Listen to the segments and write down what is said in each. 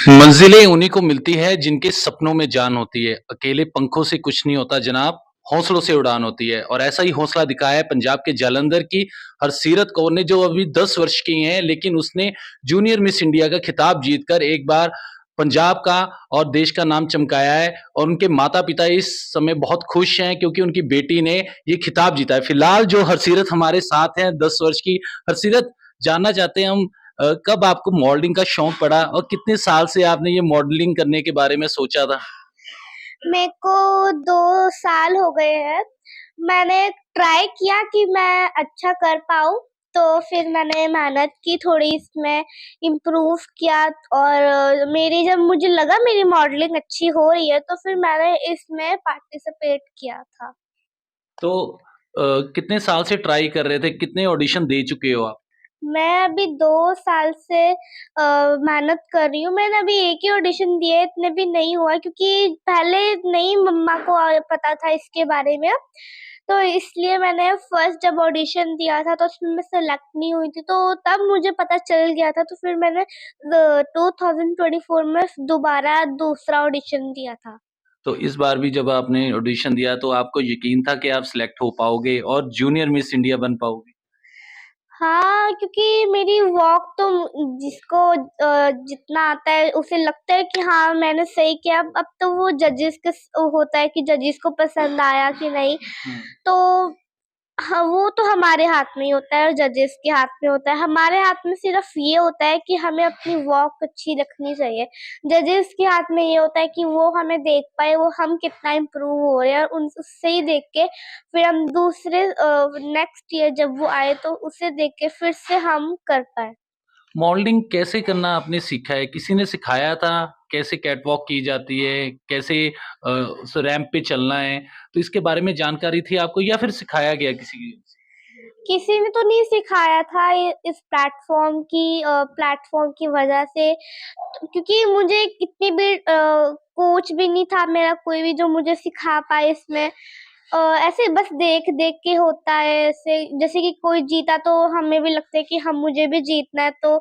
मंजिलें उन्हीं को मिलती है जिनके सपनों में जान होती है। अकेले पंखों से कुछ नहीं होता जनाब, हौसलों से उड़ान होती है और ऐसा ही हौसला दिखाया है पंजाब के जालंधर की हरसीरत कौर ने जो अभी 10 वर्ष की हैं, लेकिन उसने जूनियर मिस इंडिया का खिताब जीतकर एक बार पंजाब का और देश का नाम चमकाया है और उनके माता-पिता इस समय बहुत खुश हैं क्योंकि उनकी बेटी ने ये खिताब जीता है। फिलहाल जो हरसीरत हमारे साथ हैं 10 वर्ष की हरसीरत, जानना चाहते हैं हम कब आपको मॉडलिंग का शौक पड़ा और कितने साल से आपने ये मॉडलिंग करने के बारे में सोचा था? मेरे को 2 साल हो गए हैं। मैंने ट्राई किया कि मैं अच्छा कर पाऊँ, तो फिर मैंने मेहनत की थोड़ी इसमें इम्प्रूव किया और मेरी जब मुझे लगा मेरी मॉडलिंग अच्छी हो रही है, तो फिर मैंने इसमें पार्टिसिपेट किया था। तो कितने साल से ट्राई कर रहे थे? कितने ऑडिशन दे चुके हो आप? मैं अभी 2 साल से मेहनत कर रही हूँ। मैंने अभी एक ही ऑडिशन दिया है, इतने भी नहीं हुआ क्योंकि पहले नहीं मम्मा को पता था इसके बारे में। तो इसलिए मैंने फर्स्ट जब ऑडिशन दिया था तो उसमें मैं सेलेक्ट नहीं हुई थी, तो तब मुझे पता चल गया था, तो फिर मैंने 2024 में दोबारा दूसरा ऑडिशन दिया था। तो इस बार भी जब आपने ऑडिशन दिया तो आपको यकीन था कि आप सिलेक्ट हो पाओगे और जूनियर मिस इंडिया बन पाओगे? हाँ, क्योंकि मेरी वॉक तो जिसको जितना आता है उसे लगता है कि हाँ, मैंने सही किया। अब तो वो जजेस के होता है कि जजेस को पसंद आया कि नहीं। हुँ। तो हाँ, वो तो हमारे हाथ में ही होता है और जजेस के हाथ में होता है। हमारे हाथ में सिर्फ़ ये होता है कि हमें अपनी वॉक अच्छी रखनी चाहिए। जजेस के हाथ में ये होता है कि वो हमें देख पाएँ, वो हम कितना इम्प्रूव हो रहे हैं और उन उससे ही देख के फिर हम दूसरे नेक्स्ट ईयर जब वो आए तो उसे देख के फिर से हम कर पाएँ। मॉडलिंग कैसे करना आपने सीखा है? किसी ने सिखाया था? कैसे कैटवॉक की जाती है? कैसे उस रैंप पे चलना है? तो इसके बारे में जानकारी थी आपको या फिर सिखाया गया किसी की? किसी ने तो नहीं सिखाया था इस प्लेटफ़ॉर्म की वजह से क्योंकि मुझे कितनी भी कोच भी नहीं था मेरा कोई भी जो मुझे सिखा पाए इसमें। ऐसे बस देख-देख के होता है ऐसे जैसे कि कोई जीता तो हमें भी लगता है कि हम मुझे भी जीतना है, तो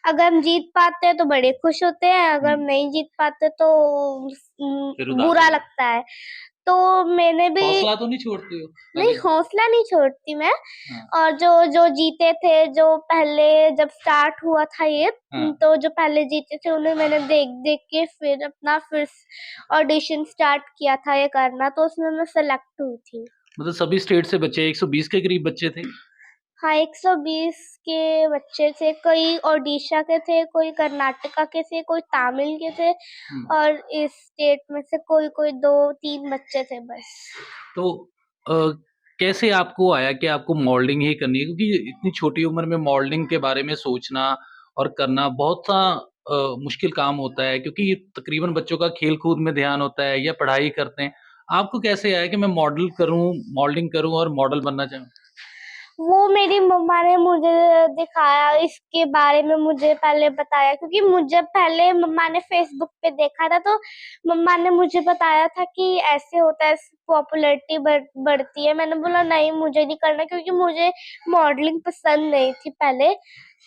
अगर हम जीत पाते हैं तो बड़े खुश होते हैं, अगर हुँ, हम नहीं जीत पाते तो फिर उदास हो बुरा जाते लगता है। तो मैंने भी हौसला तो नहीं छोड़ते हो नहीं, कभी? हौसला नहीं छोड़ती मैं। हाँ, और जो जो जीते थे, जो पहले जब स्टार्ट हुआ था ये हाँ। तो जो पहले जीते थे उन्हें मैंने देख-देख के फिर ऑडिशन स्टार्ट किया था ये करना, तो उसमें मैं सेलेक्ट हुई थी। मतलब सभी स्टेट से बच्चे 120 के करीब बच्चे थे? हाँ, 120 के बच्चे थे, कोई ओडिशा के थे, कोई कर्नाटका के थे, कोई तमिल के थे हुँ। और इस स्टेट में से कोई-कोई 2-3 बच्चे थे बस। तो अ, कैसे आपको आया कि आपको मॉडलिंग ही करनी है? क्योंकि इतनी छोटी उम्र में मॉडलिंग के बारे में सोचना और करना बहुत-सा मुश्किल काम होता है क्योंकि तकरीबन बच्चों का खेल-कूद में ध्यान होता है या पढ़ाई करते हैं। आपको कैसे आया कि मैं मॉडलिंग करूँ और मॉडल बनना चाहूँ? वो मेरी मम्मा ने मुझे दिखाया, इसके बारे में मुझे पहले बताया क्योंकि मुझे पहले मम्मा ने फ़ेसबुक पे देखा था, तो मम्मा ने मुझे बताया था कि ऐसे होता है, पॉपुलैरिटी बढ़ती है। मैंने बोला नहीं मुझे नहीं करना क्योंकि मुझे मॉडलिंग पसंद नहीं थी पहले।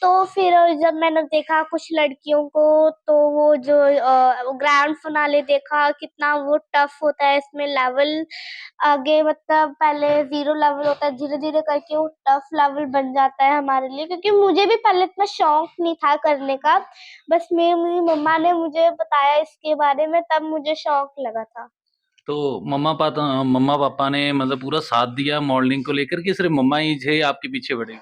तो फिर जब मैंने देखा कुछ लड़कियों को तो वो जो ग्रैंड फिनाले देखा कितना वो टफ होता है इसमें लेवल आगे मतलब पहले 0 लेवल होता है, धीरे-धीरे करके वो टफ लेवल बन जाता है हमारे लिए क्योंकि मुझे भी पहले इतना शौक नहीं था करने का। बस मेरी मम्मा ने मुझे बताया इसके बारे में तब मुझे शौक लगा था। तो मम्मा-पापा ने मतलब पूरा साथ दिया मॉडलिंग को लेकर कि सिर्फ़ मम्मा ही थे आपके पीछे पड़े?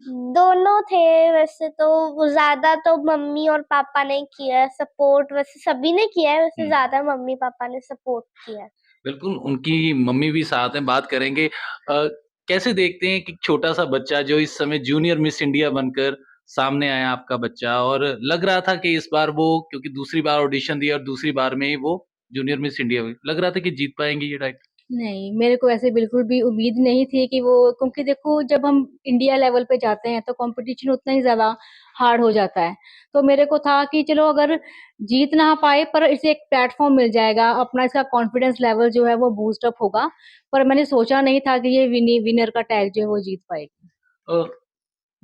दोनों थे वैसे तो वो ज़्यादा तो मम्मी और पापा ने किया है सपोर्ट वैसे सभी ने किया है वैसे हुँ। ज़्यादा मम्मी-पापा ने सपोर्ट किया है। बिल्कुल, उनकी मम्मी भी साथ हैं, बात करेंगे। कैसे देखते हैं कि छोटा-सा बच्चा जो इस समय जूनियर मिस इंडिया बनकर सामने आया आपका बच्चा और लग रहा था कि इस बार वो क्योंकि दूसरी बार ऑडिशन दिया और दूसरी बार में ही वो जूनियर मिस इंडिया हुई। लग रहा था कि जीत पाएँगी ये टाइटल? नहीं, मेरे को ऐसे बिल्कुल भी उम्मीद नहीं थी कि वो क्योंकि देखो जब हम इंडिया लेवल पे जाते हैं तो कॉम्पिटिशन उतना ही ज़्यादा हार्ड हो जाता है। तो मेरे को था कि चलो अगर जीत ना पाए पर इसे एक प्लेटफ़ॉर्म मिल जाएगा, अपना इसका कॉन्फिडेंस लेवल जो है वो बूस्ट अप होगा। पर मैंने सोचा नहीं था कि ये विनर का टैग जो है वो जीत पाएगी। अ,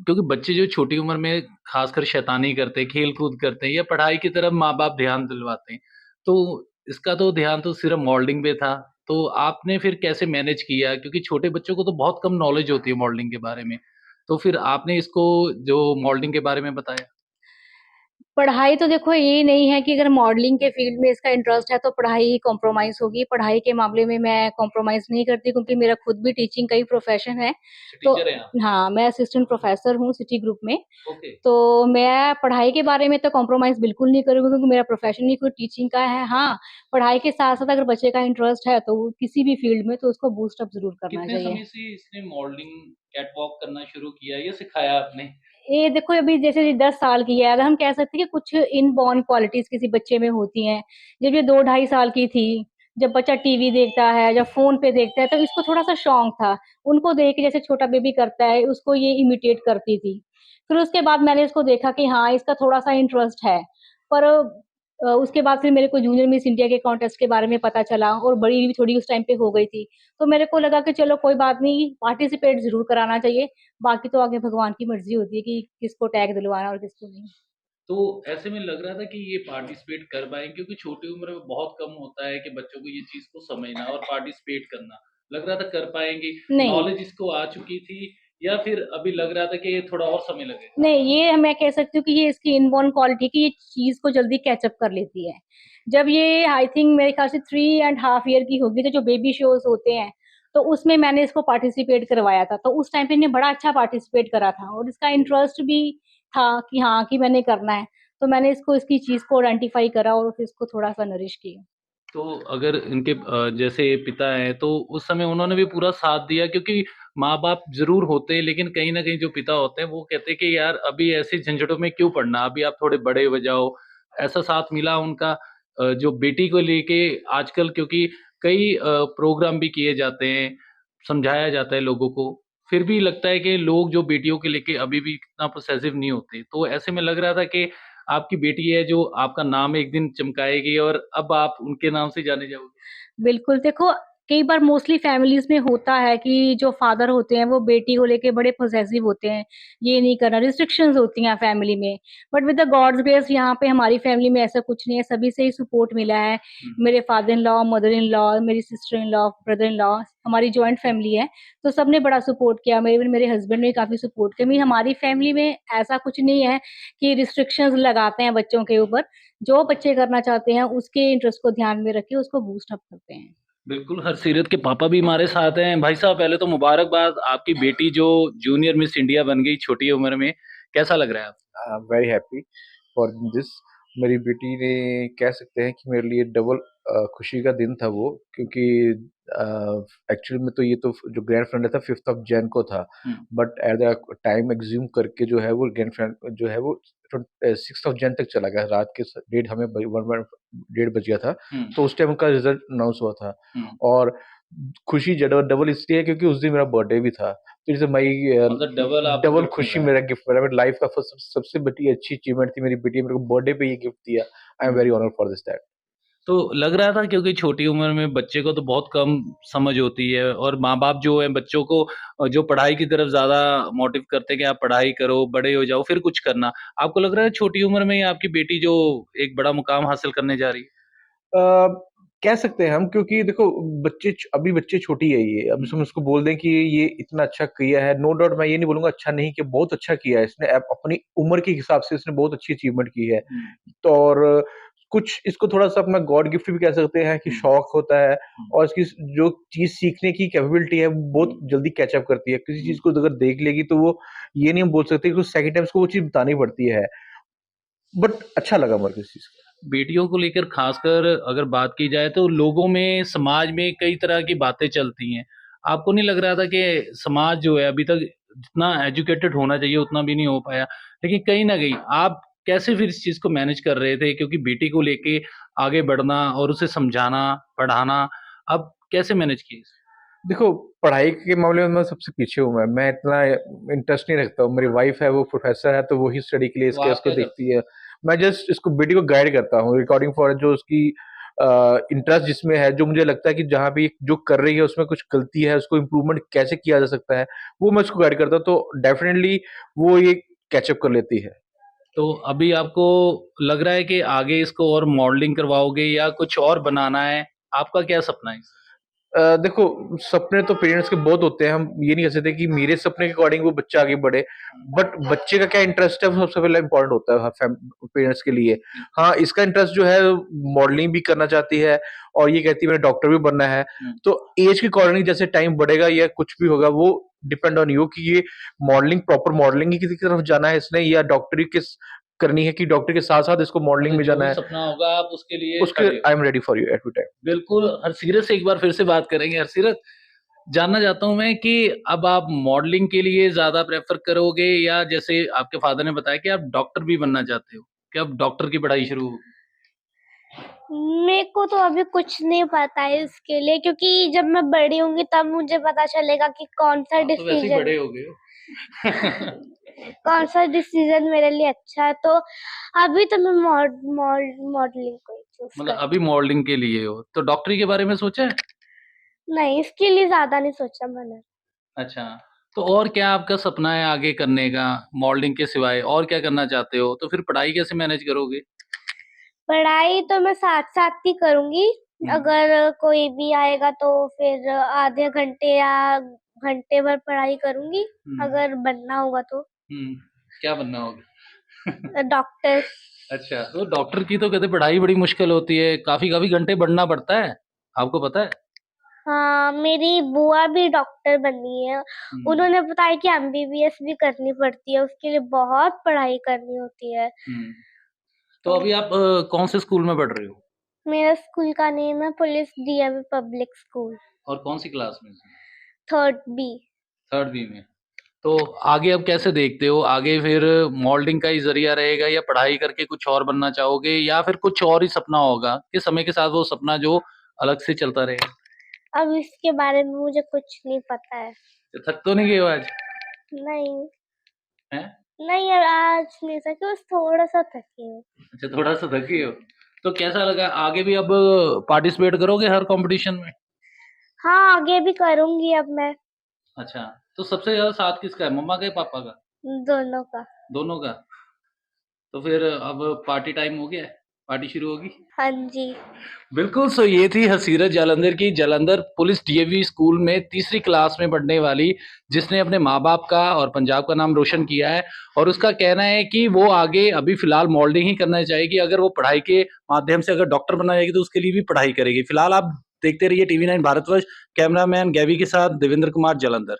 क्योंकि बच्चे जो छोटी उम्र में खासकर शैतानी करते हैं, खेल-कूद करते हैं या पढ़ाई की तरफ माँ-बाप ध्यान दिलवाते हैं, तो इसका तो ध्यान तो सिर्फ़ मॉडलिंग पे था, तो आपने फिर कैसे मैनेज किया? क्योंकि छोटे बच्चों को तो बहुत कम नॉलेज होती है मॉडलिंग के बारे में, तो फिर आपने इसको जो मॉडलिंग के बारे में बताया? पढ़ाई तो देखो ये नहीं है कि अगर मॉडलिंग के फील्ड में इसका इंटरेस्ट है तो पढ़ाई ही कॉम्प्रोमाइज़ होगी। पढ़ाई के मामले में मैं कॉम्प्रोमाइज़ नहीं करती क्योंकि मेरा खुद भी टीचिंग का ही प्रोफ़ेशन है। अच्छा, तो टीचर हैं आप? हाँ, मैं असिस्टेंट प्रोफ़ेसर हूँ सिटी ग्रुप में। ओके। तो मैं पढ़ाई के बारे में तो कॉम्प्रोमाइज़ बिल्कुल नहीं करूँगी क्योंकि मेरा प्रोफ़ेशन ही खुद टीचिंग का है। हाँ, पढ़ाई के साथ-साथ अगर बच्चे का इंटरेस्ट है तो वो किसी भी फील्ड में तो उसको बूस्ट अप ज़रूर करना कितने चाहिए। समय से इसने मॉडलिंग, कैटवॉक करना शुरू किया या सिखाया आपने? ये देखो अभी जैसे 10 साल की है, अगर हम कह सकते हैं कि कुछ इनबॉर्न क्वालिटीज़ किसी बच्चे में होती हैं। जब ये 2 ढाई साल की थी, जब बच्चा टीवी देखता है, जब फ़ोन पे देखता है, तो इसको थोड़ा-सा शौक था। उनको देख के जैसे छोटा बेबी करता है, उसको ये इमिटेट करती थी। फिर उसके बाद मैंने इसको देखा कि हाँ, इसका थोड़ा-सा इंटरेस्ट है। पर उसके बाद फिर मेरे को जूनियर मिस इंडिया के कॉन्टेस्ट के बारे में पता चला और बड़ी भी थोड़ी उस टाइम पे हो गई थी। तो मेरे को लगा कि चलो कोई बात नहीं, पार्टिसिपेट ज़रूर कराना चाहिए। बाकी तो आगे भगवान की मर्ज़ी होती है कि किसको टैग दिलवाना और किसको नहीं। तो ऐसे में लग रहा था कि ये पार्टिसिपेट कर पाएँगे क्योंकि छोटी उम्र में बहुत कम होता है कि बच्चों को ये चीज़ को समझना और पार्टिसिपेट करना। लग रहा था कर पाएँगे, नहीं, नॉलेज इसको आ चुकी थी या फिर अभी लग रहा था कि ये थोड़ा और समय लगेगा? नहीं ये मैं कह सकती हूँ कि ये इसकी इनबॉर्न क्वालिटी कि ये चीज़ को जल्दी कैच अप कर लेती है। जब ये आई थिंक मेरे ख़्याल से 3 एंड हाफ ईयर की होगी तो जो बेबी शोज़ होते हैं, तो उसमें मैंने इसको पार्टिसिपेट करवाया था। तो उस टाइम पे इसने बड़ा अच्छा पार्टिसिपेट करा था और इसका इंटरेस्ट भी था कि हाँ, कि मैंने करना है। तो मैंने इसको इसकी चीज़ को आइडेंटिफ़ाई करा और फिर इसको थोड़ा-सा नरिश किया। तो अगर इनके जैसे पिता हैं तो उस समय उन्होंने भी पूरा साथ दिया क्योंकि माँ-बाप ज़रूर होते हैं लेकिन कहीं न कहीं जो पिता होते हैं वो कहते हैं कि यार अभी ऐसी झंझटों में क्यों पड़ना, अभी आप थोड़े बड़े हो जाओ। ऐसा साथ मिला उनका जो बेटी को लेके आजकल क्योंकि कई प्रोग्राम भी किए जाते हैं, समझाया जाता है लोगों को, फिर भी लगता है कि लोग जो बेटियों को लेके अभी भी इतना पॉसेसिव नहीं होते। तो ऐसे में लग रहा था कि आपकी बेटी है जो आपका नाम एक दिन चमकाएगी और अब आप उनके नाम से जाने जाओगे। बिल्कुल, देखो कई बार मोस्टली फैमिलीज़ में होता है कि जो फादर होते हैं वो बेटी को लेके बड़े पॉसेसिव होते हैं, ये नहीं करना, रिस्ट्रिक्शंस होती हैं फैमिली में। But with the gods grace यहाँ पे हमारी फैमिली में ऐसा कुछ नहीं है, सभी से ही सपोर्ट मिला है। हुँ। मेरे father in law, mother in law, मेरी sister in law, brother in law, हमारी जॉइंट फैमिली है, तो सबने बड़ा सपोर्ट किया। मेरे मेरे हस्बैंड ने भी काफ़ी सपोर्ट किया। हमारी फैमिली में ऐसा कुछ नहीं है कि रिस्ट्रिक्शंस लगाते हैं बच्चों के ऊपर। जो बच्चे करना चाहते हैं उसके इंटरेस्ट को ध्यान में रख के उसको बूस्ट अप करते हैं। बिल्कुल, हरसीरत के पापा भी हमारे साथ हैं। भाई साहब पहले तो मुबारकबाद, आपकी बेटी जो जूनियर मिस इंडिया बन गई छोटी उम्र में, कैसा लग रहा है आपको? I am very happy for this. मेरी बेटी ने कह सकते हैं कि मेरे लिए डबल खुशी का दिन था वो, क्योंकि एक्चुअल में तो ये तो जो ग्रैंड फिनाले था 5th ऑफ जैन को था, हुँ, बट एट द टाइम एग्ज्यूम करके जो है वो ग्रैंड फिनाले जो है वो 6th ऑफ जैन तक चला गया। रात के डेढ़ हमें 1 डेढ़ बज गया था, हुँ, तो उस टाइम उनका रिजल्ट अनाउंस हुआ था। हुँ। और खुशी डबल इसलिए है क्योंकि उस दिन मेरा बर्थडे भी था। तो इट्स माई मतलब डबल आपको डबल गिफ्ट मिल खुशी रहा है। मेरा गिफ्ट मेरा मेरी लाइफ का सबसे बड़ी अच्छी अचीवमेंट थी। मेरी बेटी ने मेरे को बर्थडे पे ये गिफ्ट दिया। I am hmm. Very honoured for this that. तो लग रहा था क्योंकि छोटी उम्र में बच्चे को तो बहुत कम समझ होती है और माँ-बाप जो है बच्चों को जो पढ़ाई की तरफ ज़्यादा मोटिव करते हैं कि आप पढ़ाई करो, बड़े हो जाओ, फिर कुछ करना। आपको लग रहा है छोटी उम्र में ही आपकी बेटी जो एक बड़ा मुकाम हासिल करने जा रही है? अ, कह सकते हैं हम, क्योंकि देखो अभी बच्चे छोटी है ये। अब हुँ, हम उसको बोल दें कि ये इतना अच्छा किया है, नो डाउट मैं ये नहीं बोलूँगा अच्छा नहीं किया, बहुत अच्छा किया है इसने। अपनी उम्र के हिसाब से इसने बहुत अच्छी अचीवमेंट की है। हुँ, तो और कुछ इसको थोड़ा-सा अपना गॉड गिफ्ट भी कह सकते हैं कि हुँ, शौक होता है, हुँ, और इसकी जो चीज़ सीखने की कैपेबिलिटी है, वो बहुत हुँ, जल्दी कैच अप करती है। किसी हुँ। चीज़ को अगर देख लेगी तो वो ये नहीं हम बोल सकते कि उसको सेकंड टाइम उसको वो चीज़ बतानी पड़ती है। बट अच्छा लगा मेरे को इस चीज़ का। बेटियों को लेकर खासकर अगर बात की जाए तो लोगों में, समाज में कई तरह की बातें चलती हैं। आपको नहीं लग रहा था कि समाज जो है अभी तक जितना एजुकेटेड होना चाहिए उतना भी नहीं हो पाया? लेकिन कहीं न कहीं आप कैसे फिर इस चीज़ को मैनेज कर रहे थे? क्योंकि बेटी को लेके आगे बढ़ना और उसे समझाना, पढ़ाना, आप कैसे मैनेज किए इसे? देखो, पढ़ाई के मामले में मैं सबसे पीछे हूँ मैं इतना इंटरेस्ट नहीं रखता हूँ। मेरी वाइफ़ है, वो प्रोफ़ेसर है, तो वो ही स्टडी के लिए तो इसके आप उसको क्या करते देखती है। मैं जस्ट इसको बेटी को गाइड करता हूँ, रिकॉर्डिंग फॉर जो उसकी इंटरेस्ट जिसमें है, जो मुझे लगता है कि जहाँ भी जो कर रही है उसमें कुछ गलती है, उसको इम्प्रूवमेंट कैसे किया जा सकता है, वो मैं उसको गाइड करता हूँ, तो डेफ़िनेटली वो ये कैच अप कर लेती है। तो अभी आपको लग रहा है कि आगे इसको और मॉडलिंग करवाओगे या कुछ और बनाना है? आपका क्या सपना है? देखो, सपने तो पेरेंट्स के बहुत होते हैं, हम ये नहीं कह सकते कि मेरे सपने के अकॉर्डिंग वो बच्चा आगे बढ़े, बट बच्चे का क्या इंटरेस्ट है वो सबसे पहले इम्पोर्टेंट होता है पेरेंट्स के लिए। हाँ, इसका इंटरेस्ट जो है मॉडलिंग भी करना चाहती है और ये कहती है मैंने डॉक्टर भी बनना है। तो एज के अकॉर्डिंग जैसे टाइम बढ़ेगा या कुछ भी होगा वो डिपेंड ऑन यू कि ये मॉडलिंग प्रॉपर मॉडलिंग ही किसी की तरफ जाना है इसने या डॉक्टरी किस करनी है कि डॉक्टर के साथ-साथ इसको मॉडलिंग में जो जाना भी है। सपना होगा आप उसके लिए उसके खड़े हो। I am ready for you every time. बिल्कुल, हरसीरत से एक बार फिर से बात करेंगे। हरसीरत, जानना चाहता हूँ मैं कि अब आप मॉडलिंग के लिए ज़्यादा प्रेफ़र करोगे या जैसे आपके फ़ादर ने बताया कि आप डॉक्टर भी बनना चाहते हो, कि अब डॉक्टर की पढ़ाई शुरू होगी? मेरे को तो अभी कुछ नहीं पता है इसके लिए, क्योंकि जब मैं बड़ी होंगी तब मुझे पता चलेगा कि आप तो वैसे ही बड़े हो गए हो। कौन सा डिसीजन मेरे लिए अच्छा है। तो अभी तो मैं मॉडलिंग को ही चूज मतलब कर। अभी मॉडलिंग के लिए हो, तो डॉक्टरी के बारे में सोचा है? नहीं, इसके लिए ज्यादा नहीं सोचा मैंने। अच्छा, तो और क्या आपका सपना है आगे करने का, मॉडलिंग के सिवाय और क्या करना चाहते हो? तो फिर पढ़ाई कैसे मैनेज करोगे? पढ़ाई तो मैं साथ साथ ही करूंगी। हुँ, अगर कोई भी आएगा तो फिर आधे घंटे या घंटे भर पढ़ाई करूंगी, हुँ, अगर बनना होगा तो हुँ, क्या बनना होगा? डॉक्टर। अच्छा, तो डॉक्टर की तो कहते पढ़ाई बड़ी मुश्किल होती है, काफ़ी-काफ़ी घंटे पढ़ना पड़ता है, आपको पता है? हाँ, मेरी बुआ भी डॉक्टर बनी है। हुँ, उन्होंने बताया कि एमबीबीएस भी करनी पड़ती है, उसके लिए बहुत पढ़ाई करनी होती है। हुँ। तो अभी आप कौन से स्कूल में पढ़ रहे हो? मेरा स्कूल का नेम है पुलिस डीएवी पब्लिक स्कूल, और कौन सी क्लास में? 3rd B. 3rd बी में। तो आगे अब कैसे देखते हो? आगे फिर मॉडलिंग का ही ज़रिया रहेगा या पढ़ाई करके कुछ और बनना चाहोगे या फिर कुछ और ही सपना होगा कि समय के साथ वो सपना जो अलग से चलता रहेगा? अब इसके बारे में मुझे कुछ नहीं पता है। तो थक तो नहीं गए हो आज? नहीं, हैं? नहीं आज नहीं सकी, बस थोड़ा-सा थकी हूँ। अच्छा, थोड़ा-सा थके हो। तो कैसा लगा? आगे भी अब पार्टिसिपेट करोगे हर कॉम्पिटिशन में? हाँ, आगे भी करूँगी अब मैं, अच्छा, तो सबसे ज़्यादा साथ किसका है? मम्मा का या पापा का? दोनों का। दोनों का? तो फिर अब पार्टी टाइम हो गया है? पार्टी शुरू होगी? हाँ जी। बिल्कुल, सो ये थी हसीरत जालंधर की जालंधर पुलिस डीएवी स्कूल में तीसरी क्लास में पढ़ने वाली, जिसने अपने माँ-बाप का और पंजाब का नाम रोशन किया है और उसका कहना है कि वो आगे अभी फ़िलहाल मॉडलिंग ही करना चाहेगी। अगर वो पढ़ाई के माध्यम से अगर डॉक्टर बनना चाहेगी तो उसके लिए भी पढ़ाई करेगी। फ़िलहाल आप देखते रहिए टीवी 9 भारतवर्ष, कैमरामैन गैवी के साथ देवेंद्र कुमार जालंधर।